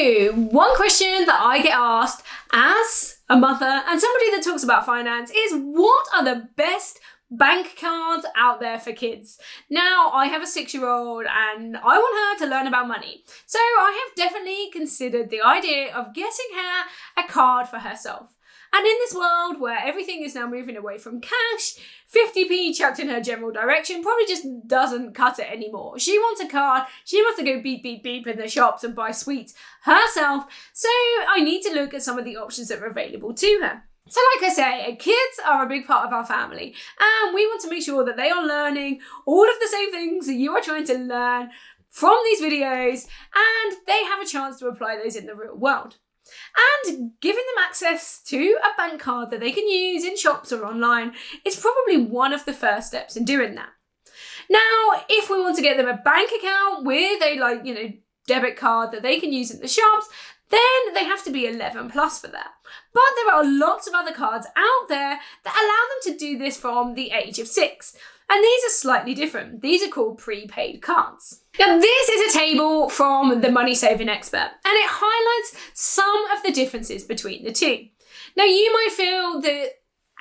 So, one question that I get asked as a mother and somebody that talks about finance is, what are the best bank cards out there for kids? Now, I have a 6-year-old and I want her to learn about money. So I have definitely considered the idea of getting her a card for herself. And in this world where everything is now moving away from cash, 50p chucked in her general direction probably just doesn't cut it anymore. She wants a card, she wants to go beep, beep, beep in the shops and buy sweets herself. So I need to look at some of the options that are available to her. So like I say, kids are a big part of our family, and we want to make sure that they are learning all of the same things that you are trying to learn from these videos, and they have a chance to apply those in the real world. And giving them access to a bank card that they can use in shops or online is probably one of the first steps in doing that. Now, if we want to get them a bank account with a debit card that they can use in the shops, then they have to be 11 plus for that. But there are lots of other cards out there that allow them to do this from the age of 6. And these are slightly different. These are called prepaid cards. Now, this is a table from the Money Saving Expert, and it highlights some of the differences between the two. Now, you might feel that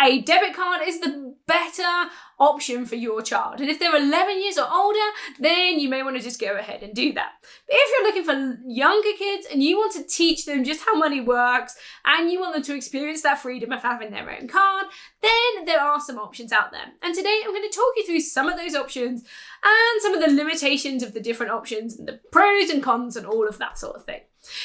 a debit card is the better option for your child. And if they're 11 years or older, then you may want to just go ahead and do that. But if you're looking for younger kids and you want to teach them just how money works and you want them to experience that freedom of having their own card, then there are some options out there. And today I'm going to talk you through some of those options and some of the limitations of the different options and the pros and cons and all of that sort of thing.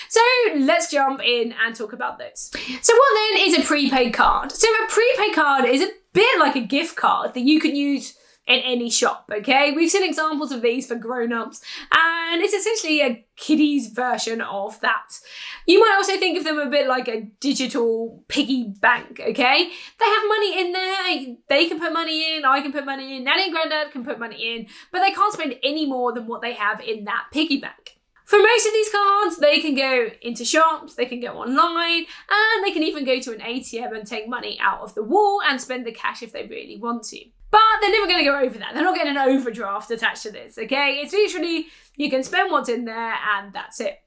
So let's jump in and talk about those. So what then is a prepaid card? So a prepaid card is a bit like a gift card that you can use in any shop, okay? We've seen examples of these for grown-ups, and it's essentially a kiddie's version of that. You might also think of them a bit like a digital piggy bank, okay? They have money in there, they can put money in, I can put money in, Nanny and Granddad can put money in, but they can't spend any more than what they have in that piggy bank. For most of these cards, they can go into shops, they can go online, and they can even go to an ATM and take money out of the wall and spend the cash if they really want to. But they're never going to go over that. They're not getting an overdraft attached to this, okay? It's literally, you can spend what's in there and that's it.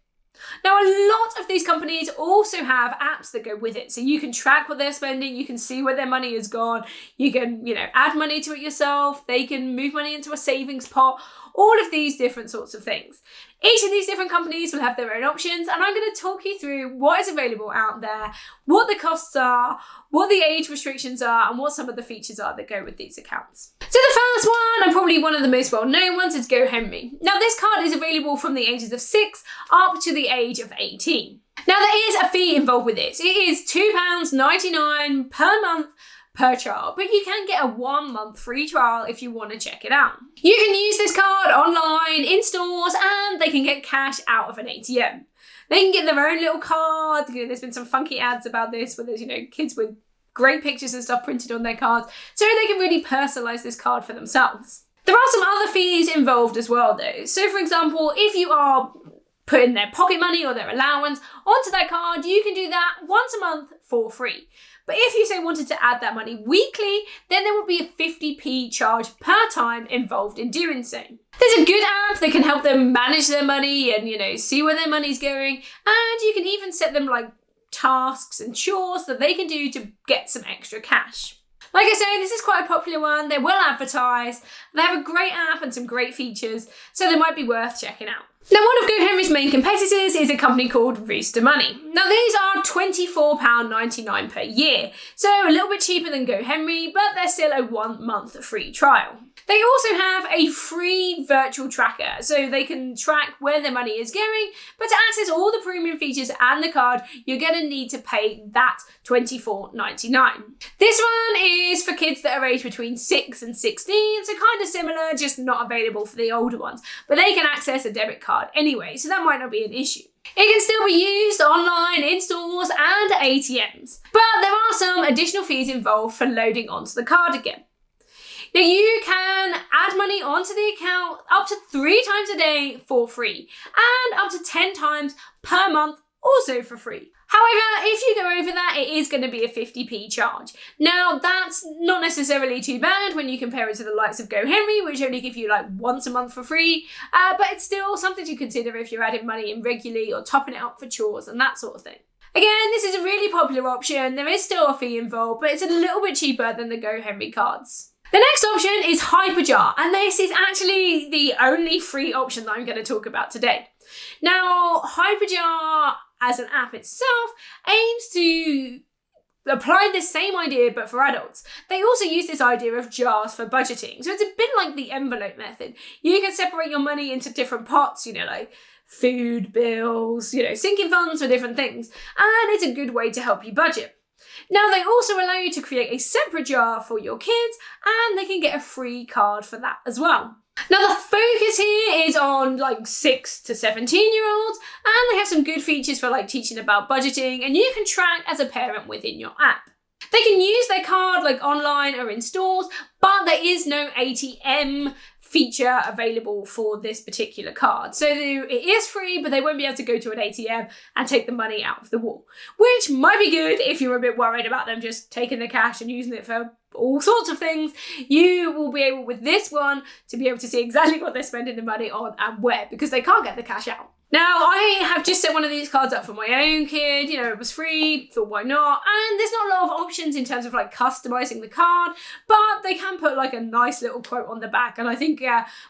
Now, a lot of these companies also have apps that go with it. So you can track what they're spending, you can see where their money is gone, you can, add money to it yourself, they can move money into a savings pot, all of these different sorts of things. Each of these different companies will have their own options, and I'm going to talk you through what is available out there, what the costs are, what the age restrictions are, and what some of the features are that go with these accounts. So the first one, and probably one of the most well-known ones, is Gohenry. Now, this card is available from the ages of 6 up to the age of 18. Now, there is a fee involved with this. It is £2.99 per month per trial, but you can get a 1-month free trial if you want to check it out. You can use this card online, in stores, and they can get cash out of an ATM. They can get their own little card. There's been some funky ads about this where there's, kids with great pictures and stuff printed on their cards, so they can really personalize this card for themselves. There are some other fees involved as well though. So for example, if you are putting their pocket money or their allowance onto that card, you can do that once a month for free. But if you say wanted to add that money weekly, then there would be a 50p charge per time involved in doing so. There's a good app that can help them manage their money and, see where their money's going. And you can even set them like tasks and chores that they can do to get some extra cash. Like I say, this is quite a popular one. They're well advertised. They have a great app and some great features, so they might be worth checking out. Now, one of Gohenry's main competitors is a company called Rooster Money. Now, these are £24.99 per year, so a little bit cheaper than Gohenry, but they're still a 1-month free trial. They also have a free virtual tracker, so they can track where their money is going, but to access all the premium features and the card, you're going to need to pay that £24.99. This one is for kids that are aged between 6 and 16, so kind of similar, just not available for the older ones, but they can access a debit card anyway, so that might not be an issue. It can still be used online, in stores and ATMs, but there are some additional fees involved for loading onto the card again. Now, you can add money onto the account up to 3 times a day for free and up to 10 times per month also for free. However, if you go over that, it is going to be a 50p charge. Now, that's not necessarily too bad when you compare it to the likes of Gohenry, which only give you like once a month for free, but it's still something to consider if you're adding money in regularly or topping it up for chores and that sort of thing. Again, this is a really popular option. There is still a fee involved, but it's a little bit cheaper than the Gohenry cards. The next option is HyperJar, and this is actually the only free option that I'm going to talk about today. Now, HyperJar as an app itself aims to apply the same idea but for adults. They also use this idea of jars for budgeting. So it's a bit like the envelope method. You can separate your money into different pots, like food, bills, sinking funds for different things. And it's a good way to help you budget. Now, they also allow you to create a separate jar for your kids, and they can get a free card for that as well. Now, the focus here is on 6 to 17-year-olds, and they have some good features for teaching about budgeting, and you can track as a parent within your app. They can use their card online or in stores, but there is no ATM feature available for this particular card. So it is free, but they won't be able to go to an ATM and take the money out of the wall, which might be good if you're a bit worried about them just taking the cash and using it for all sorts of things. You will be able with this one to be able to see exactly what they're spending the money on and where, because they can't get the cash out. Now, I have just set one of these cards up for my own kid. It was free, thought why not? And there's not a lot of options in terms of customizing the card, but they can put a nice little quote on the back. And I think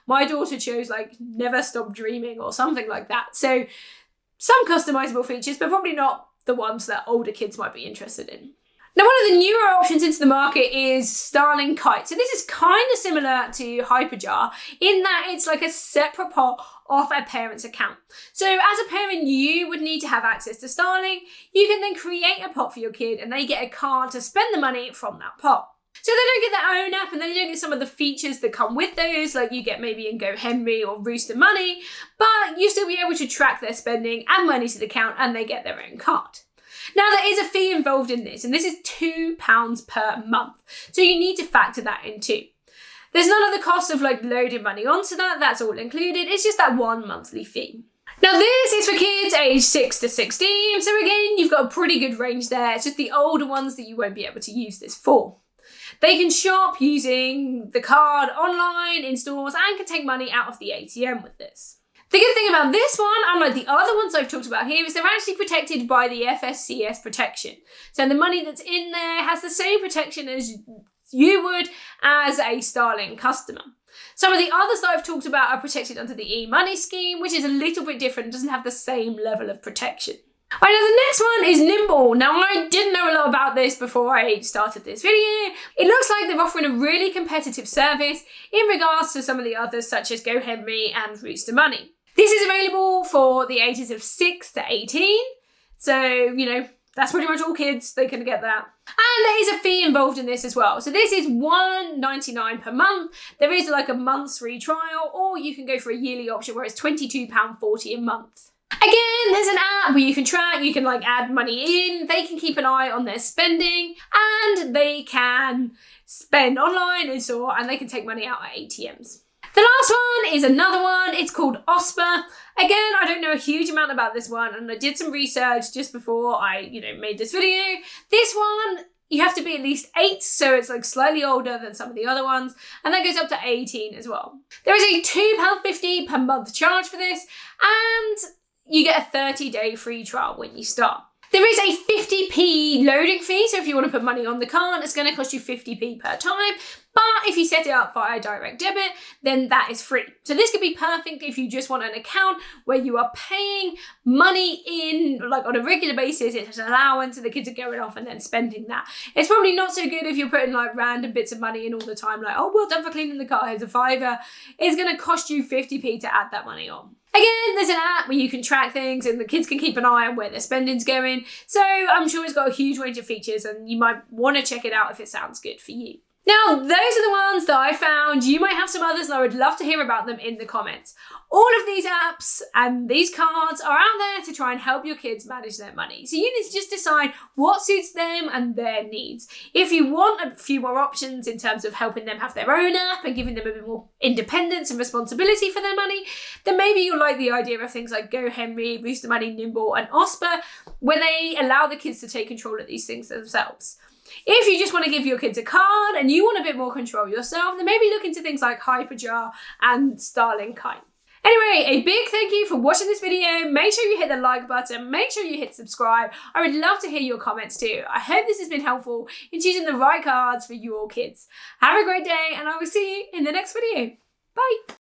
my daughter chose never stop dreaming or something like that. So some customizable features, but probably not the ones that older kids might be interested in. Now, one of the newer options into the market is Starling Kite. So this is kind of similar to HyperJar in that it's a separate pot off a parent's account. So as a parent, you would need to have access to Starling. You can then create a pot for your kid and they get a card to spend the money from that pot. So they don't get their own app and they don't get some of the features that come with those, like you get maybe in Gohenry or Rooster Money, but you still be able to track their spending and money to the account and they get their own card. Now, there is a fee involved in this, and this is £2 per month. So you need to factor that in too. There's none of the cost of loading money onto that. That's all included. It's just that one monthly fee. Now, this is for kids aged 6 to 16. So again, you've got a pretty good range there. It's just the older ones that you won't be able to use this for. They can shop using the card online, in stores, and can take money out of the ATM with this. The good thing about this one, unlike the other ones I've talked about here, is they're actually protected by the FSCS protection. So the money that's in there has the same protection as you would as a Starling customer. Some of the others that I've talked about are protected under the e-money scheme, which is a little bit different, doesn't have the same level of protection. All right, now the next one is Nimble. Now, I didn't know a lot about this before I started this video. It looks like they're offering a really competitive service in regards to some of the others, such as Gohenry and Rooster Money. This is available for the ages of 6 to 18. So, that's pretty much all kids. They can get that. And there is a fee involved in this as well. So this is $1.99 per month. There is a month's free trial, or you can go for a yearly option where it's £22.40 a month. Again, there's an app where you can track, you can add money in, they can keep an eye on their spending, and they can spend online in store, and they can take money out at ATMs. The last one is another one. It's called OSPA. Again, I don't know a huge amount about this one, and I did some research just before I, made this video. This one, you have to be at least 8, so it's slightly older than some of the other ones, and that goes up to 18 as well. There is a £2.50 per month charge for this, and you get a 30-day free trial when you start. There is a 50p loading fee, so if you want to put money on the card, it's going to cost you 50p per time. But if you set it up via direct debit, then that is free. So this could be perfect if you just want an account where you are paying money in on a regular basis. It's an allowance and the kids are going off and then spending that. It's probably not so good if you're putting random bits of money in all the time, oh, well done for cleaning the car, here's a £5. It's going to cost you 50p to add that money on. Again, there's an app where you can track things and the kids can keep an eye on where their spending's going. So I'm sure it's got a huge range of features and you might want to check it out if it sounds good for you. Now, those are the ones that I found. You might have some others and I would love to hear about them in the comments. All of these apps and these cards are out there to try and help your kids manage their money. So you need to just decide what suits them and their needs. If you want a few more options in terms of helping them have their own app and giving them a bit more independence and responsibility for their money, then maybe you'll like the idea of things like Gohenry, Rooster Money, Nimble, and ospa, where they allow the kids to take control of these things themselves. If you just want to give your kids a card and you want a bit more control yourself, then maybe look into things like HyperJar and Starling Kite. Anyway, a big thank you for watching this video. Make sure you hit the like button. Make sure you hit subscribe. I would love to hear your comments too. I hope this has been helpful in choosing the right cards for your kids. Have a great day and I will see you in the next video. Bye.